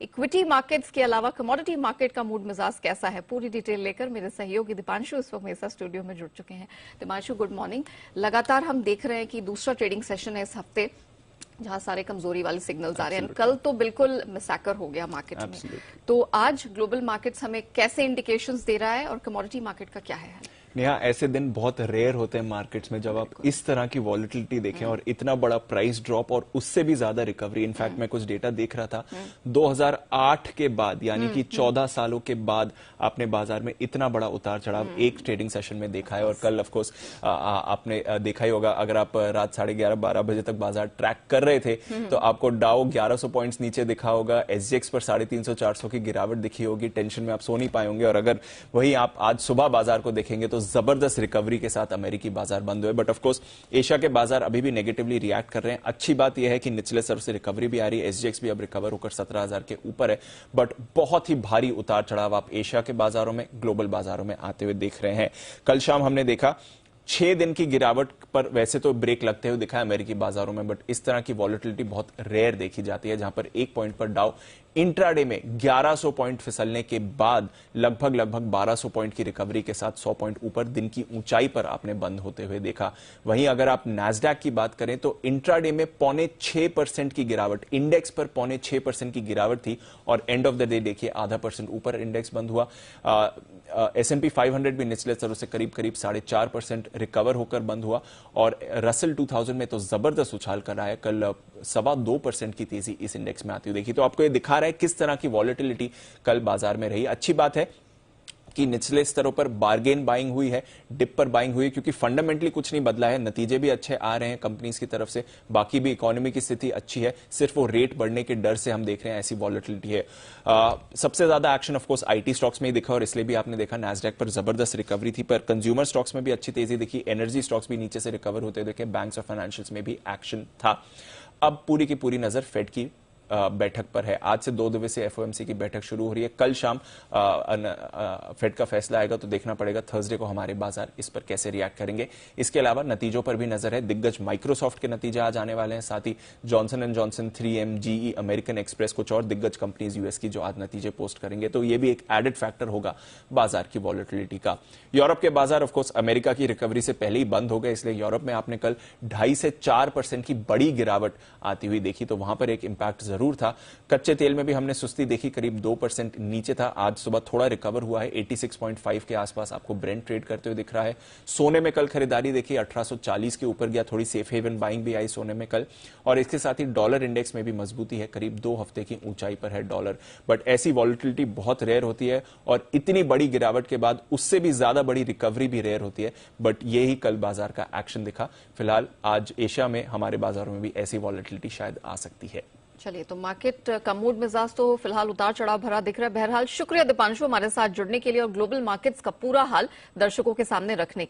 Equity markets के अलावा commodity market का मूड मिजाज कैसा है, पूरी डिटेल लेकर मेरे सहयोगी दीपांशु इस वक्त मेरे साथ स्टूडियो में जुड़ चुके हैं। Deepanshu, good morning. लगातार हम देख रहे हैं कि दूसरा ट्रेडिंग सेशन है इस हफ्ते जहां सारे कमजोरी वाले सिग्नल्स आ रहे हैं। कल तो बिल्कुल मिसैकर हो गया मार्केट में, तो आज ग्लोबल मार्केट्स हमें कैसे इंडिकेशंस दे रहा है और कमोडिटी मार्केट का क्या है? नेहा, ऐसे दिन बहुत रेयर होते हैं मार्केट्स में जब आप इस तरह की वॉलिटिलिटी देखें और इतना बड़ा प्राइस ड्रॉप और उससे भी ज्यादा रिकवरी। इनफैक्ट मैं कुछ डेटा देख रहा था, 2008 के बाद यानी कि 14 सालों के बाद आपने बाजार में इतना बड़ा उतार चढ़ाव एक ट्रेडिंग सेशन में देखा है। और कल ऑफकोर्स आपने देखा ही होगा, अगर आप रात 11:30-12 बजे तक बाजार ट्रैक कर रहे थे तो आपको डाउ 1100 पॉइंट्स नीचे दिखा होगा, एसजीएक्स पर 350-400 की गिरावट दिखी होगी, टेंशन में आप सो नहीं पाए होंगे। और अगर वही आप आज सुबह बाजार को देखेंगे तो जबरदस्त रिकवरी के साथ अमेरिकी बाजार बंद हुए। बट ऑफ कोर्स एशिया के बाजार अभी भी नेगेटिवली रिएक्ट कर रहे हैं। अच्छी बात यह है कि निचले स्तर से रिकवरी भी आ रही है, एसजीएक्स भी अब रिकवर होकर 17,000 के ऊपर है। बट बहुत ही भारी उतार चढ़ाव आप एशिया के बाजारों में, ग्लोबल बाजारों में आते हुए देख रहे हैं। कल शाम हमने देखा 6 दिन की गिरावट पर वैसे तो ब्रेक लगते हुए दिखा है अमेरिकी बाजारों में, बट इस तरह की वॉलिटिलिटी बहुत रेयर देखी जाती है, जहां पर 1 पॉइंट पर डाउ इंट्राडे में 1100 पॉइंट फिसलने के बाद लगभग 1200 पॉइंट की रिकवरी के साथ 100 पॉइंट ऊपर दिन की ऊंचाई पर आपने बंद होते हुए देखा। वहीं अगर आप नैस्डैक की बात करें तो इंट्राडे में 0.6% की गिरावट, इंडेक्स पर 0.6% की गिरावट थी और एंड ऑफ द डे देखिए 0.5% ऊपर इंडेक्स बंद हुआ। S&P 500 भी निचले स्तरों से करीब 4.5% रिकवर होकर बंद हुआ और रसल 2000 में तो जबरदस्त उछाल कर रहा है। कल 2.25% की तेजी इस इंडेक्स में आती हुई देखी। तो आपको ये दिखा रहा है किस तरह की वॉलिटिलिटी कल बाजार में रही। अच्छी बात है कि निचले स्तरों पर बार्गेन बाइंग हुई है, डिप पर बाइंग हुई है, क्योंकि फंडामेंटली कुछ नहीं बदला है, नतीजे भी अच्छे आ रहे हैं कंपनीज की तरफ से, बाकी भी इकोनॉमी की स्थिति अच्छी है, सिर्फ वो रेट बढ़ने के डर से हम देख रहे हैं ऐसी वॉलिटिलिटी है। सबसे ज्यादा एक्शन ऑफकोर्स आईटी स्टॉक्स में ही दिखा और इसलिए भी आपने देखा नैस्डैक पर जबरदस्त रिकवरी थी, पर कंज्यूमर स्टॉक्स में भी अच्छी तेजी दिखी, एनर्जी स्टॉक्स भी नीचे से रिकवर होते देखे, बैंक्स और फाइनेंशियल्स में भी एक्शन था। अब पूरी की पूरी नजर फेड की बैठक पर है। आज से 2 दिवसीय एफओएमसी की बैठक शुरू हो रही है। कल शाम फेड का फैसला आएगा तो देखना पड़ेगा थर्सडे को हमारे बाजार इस पर कैसे रिएक्ट करेंगे। इसके अलावा नतीजों पर भी नजर है। दिग्गज माइक्रोसॉफ्ट के नतीजे आज आने वाले हैं, साथ ही Johnson and Johnson, 3M, GE, American Express, कुछ और दिग्गज कंपनीज यूएस की जो आज नतीजे पोस्ट करेंगे, तो ये भी एक एडेड फैक्टर होगा बाजार की वॉलिटिलिटी का। यूरोप के बाजार ऑफकोर्स अमेरिका की रिकवरी से पहले ही बंद हो गए, इसलिए यूरोप में आपने कल 2.5 से 4% की बड़ी गिरावट आती हुई देखी, तो वहां पर एक इंपैक्ट जरूर था। कच्चे तेल में भी हमने सुस्ती देखी, करीब 2% नीचे था, आज सुबह थोड़ा रिकवर हुआ है, 86.5 के आसपास आपको ब्रेंट ट्रेड करते हुए दिख रहा है। सोने में कल खरीदारी देखी, 1840 के ऊपर गया, थोड़ी सेफ हेवन बाइंग भी आई सोने में कल। और इसके साथ ही डॉलर इंडेक्स में भी मजबूती है, करीब 2 हफ्ते की ऊंचाई पर है डॉलर। बट ऐसी वॉलिटिलिटी बहुत रेयर होती है और इतनी बड़ी गिरावट के बाद उससे भी ज्यादा बड़ी रिकवरी भी रेयर होती है, बट यही कल बाजार का एक्शन दिखा। फिलहाल आज एशिया में हमारे बाजारों में भी ऐसी वॉलिटिलिटी शायद आ सकती है। चलिए, तो मार्केट का मूड मिजाज तो फिलहाल उतार चढ़ाव भरा दिख रहा है। बहरहाल शुक्रिया दीपांशु हमारे साथ जुड़ने के लिए और ग्लोबल मार्केट्स का पूरा हाल दर्शकों के सामने रखने के लिए।